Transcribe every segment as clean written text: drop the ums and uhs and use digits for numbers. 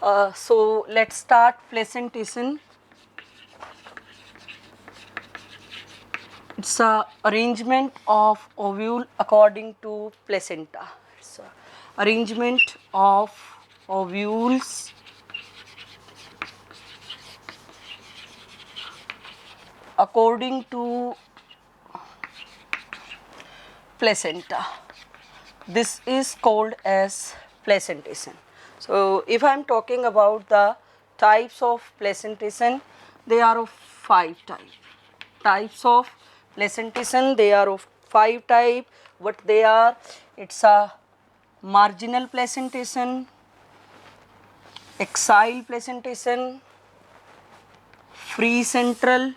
So let's start placentation. It's a arrangement of ovule according to placenta. It's a arrangement of ovules according to placenta. This is called as placentation. So if I am talking about the types of placentation, they are of 5 types. Types of placentation, they are of 5 types. What they are? It's a marginal placentation, axile placentation, free central,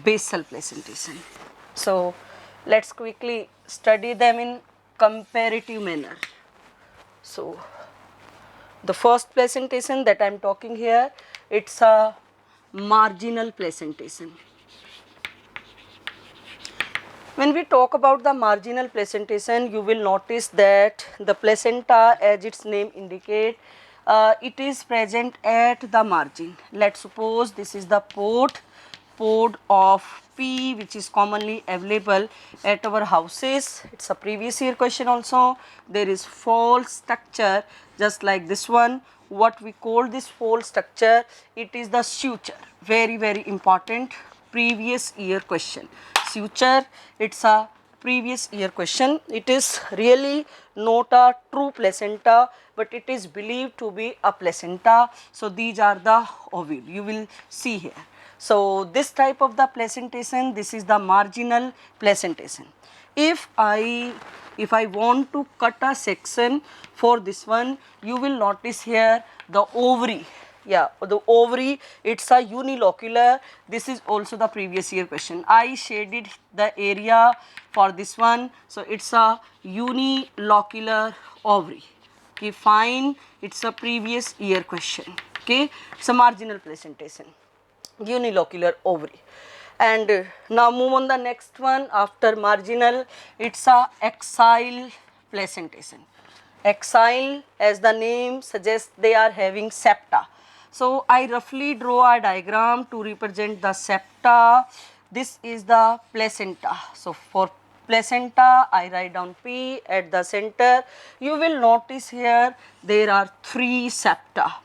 basal placentation. So let's quickly study them in comparative manner. So the first placentation that I am talking here, it's a marginal placentation. When we talk about the marginal placentation, you will notice that the placenta, as its name indicate, it is present at the margin. Let's suppose this is the pod of P, which is commonly available at our houses. It's a previous year question also. There is fold structure just like this one. What we call this fold structure, it is the suture. Very, very important previous year question. Suture, it's a previous year question. It is really not a true placenta, but it is believed to be a placenta. So these are the ovule, you will see here. So this type of the placentation, this is the marginal placentation. If I want to cut a section for this one, you will notice here the ovary. Yeah, the ovary, it's a unilocular. This is also the previous year question. I shaded the area for this one. So it's a unilocular ovary. Okay, fine. It's a previous year question. Okay, it's a marginal placentation, unilocular ovary. And now move on the next one. After marginal, it's a axile placentation. Axile, as the name suggests, they are having septa. So I roughly draw a diagram to represent the septa. This is the placenta. So for placenta, I write down P at the center. You will notice here there are 3 septa.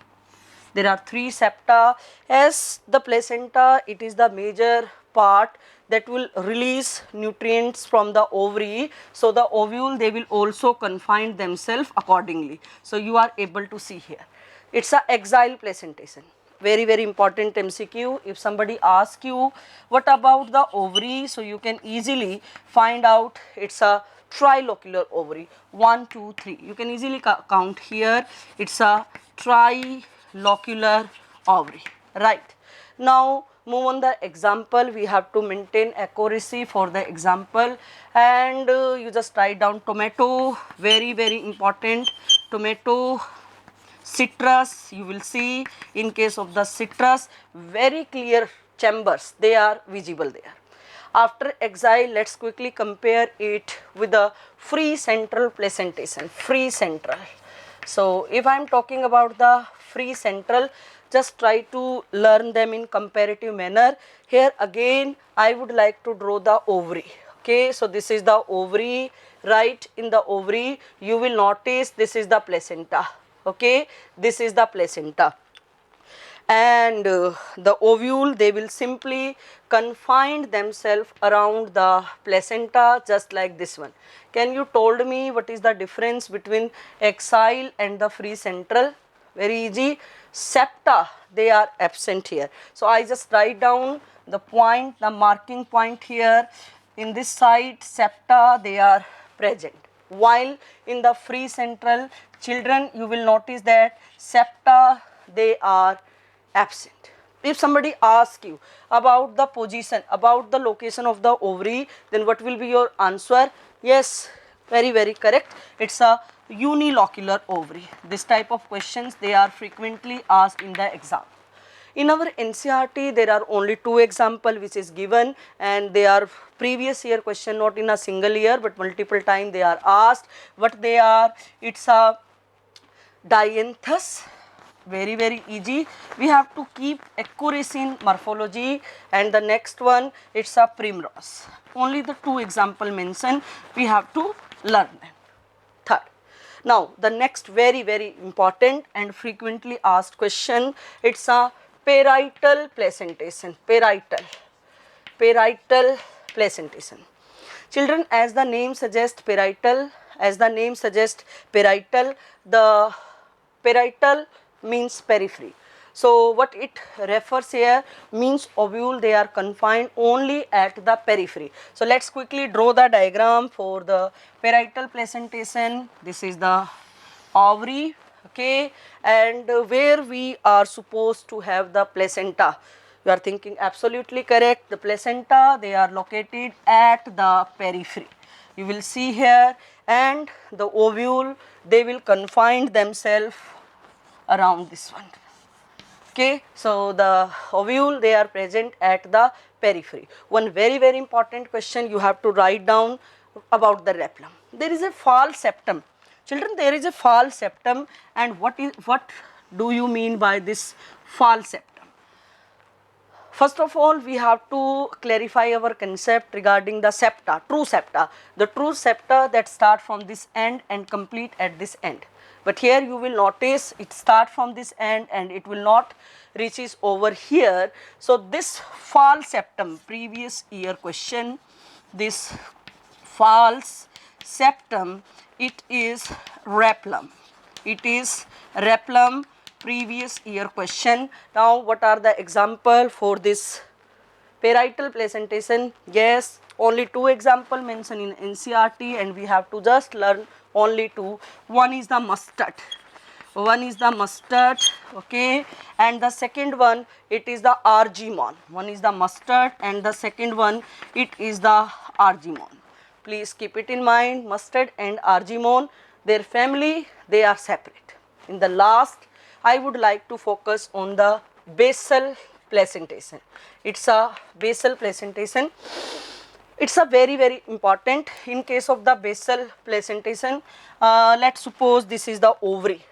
There are 3 septa. As the placenta, it is the major part that will release nutrients from the ovary. So the ovule, they will also confine themselves accordingly. So you are able to see here. It's a axile placentation. Very, very important MCQ. If somebody asks you, what about the ovary? So you can easily find out it's a trilocular ovary. 1, 2, 3. You can easily count here. It's a trilocular ovary. Right. Now move on the example. We have to maintain accuracy for the example, and you just write down tomato. Very, very important. Tomato. Citrus, you will see in case of the citrus, very clear chambers, they are visible there. After axile, let's quickly compare it with the free central placentation, free central. So if I am talking about the free central, just try to learn them in comparative manner. Here again, I would like to draw the ovary. Okay, so this is the ovary. Right in the ovary, you will notice this is the placenta. Okay, this is the placenta, and the ovule, they will simply confine themselves around the placenta just like this one. Can you told me what is the difference between axile and the free central? Very easy. Septa, they are absent here. So I just write down the point, the marking point here. In this side, septa, they are present, while in the free central, children, you will notice that septa, they are absent. If somebody asks you about the position, about the location of the ovary, then what will be your answer? Yes, very, very correct. It's a unilocular ovary. This type of questions, they are frequently asked in the exam. In our NCERT, there are only 2 examples which is given, and they are previous year question, not in a single year but multiple time they are asked. What they are? It's a dianthus very easy. We have to keep accuracy in morphology. And the next one, it's a primrose. Only the 2 example mentioned, we have to learn them. Third, now the next very important and frequently asked question, it's a parietal placentation. Parietal placentation. Children, as the name suggests parietal, the parietal means periphery. So what it refers here means ovule, they are confined only at the periphery. So let's quickly draw the diagram for the parietal placentation. This is the ovary, okay, and where we are supposed to have the placenta. You are thinking absolutely correct. The placenta, they are located at the periphery. You will see here, and the ovule, they will confine themselves around this one. Okay, so the ovule, they are present at the periphery. One very important question you have to write down about the rhapulum. There is a false septum. Children, there is a false septum, and what do you mean by this false septum? First of all, we have to clarify our concept regarding the septa, true septa. The true septa that start from this end and complete at this end. But here you will notice it start from this end and it will not reaches over here. So this false septum, previous year question, this false septum, it is rhapulum. It is rhapulum, previous year question. Now what are the example for this parietal placentation? Yes, only 2 example mentioned in NCERT, and we have to just learn only 2. One is the mustard. Okay, and the second one, it is the argemone. One is the mustard and the second one, it is the argemone. Please keep it in mind, mustard and argemone, their family, they are separate. In the last, I would like to focus on the basal placentation. It's a basal placentation. It's a very important. In case of the basal placentation, let's suppose this is the ovary.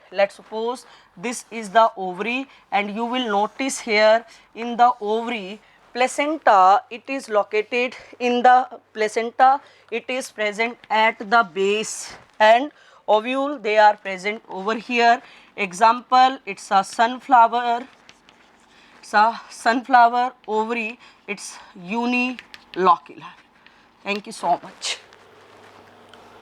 And you will notice here in the ovary, placenta, it is located in the placenta, it is present at the base, and ovule, they are present over here. Example, it's a sunflower ovary, it's unilocular. Thank you so much.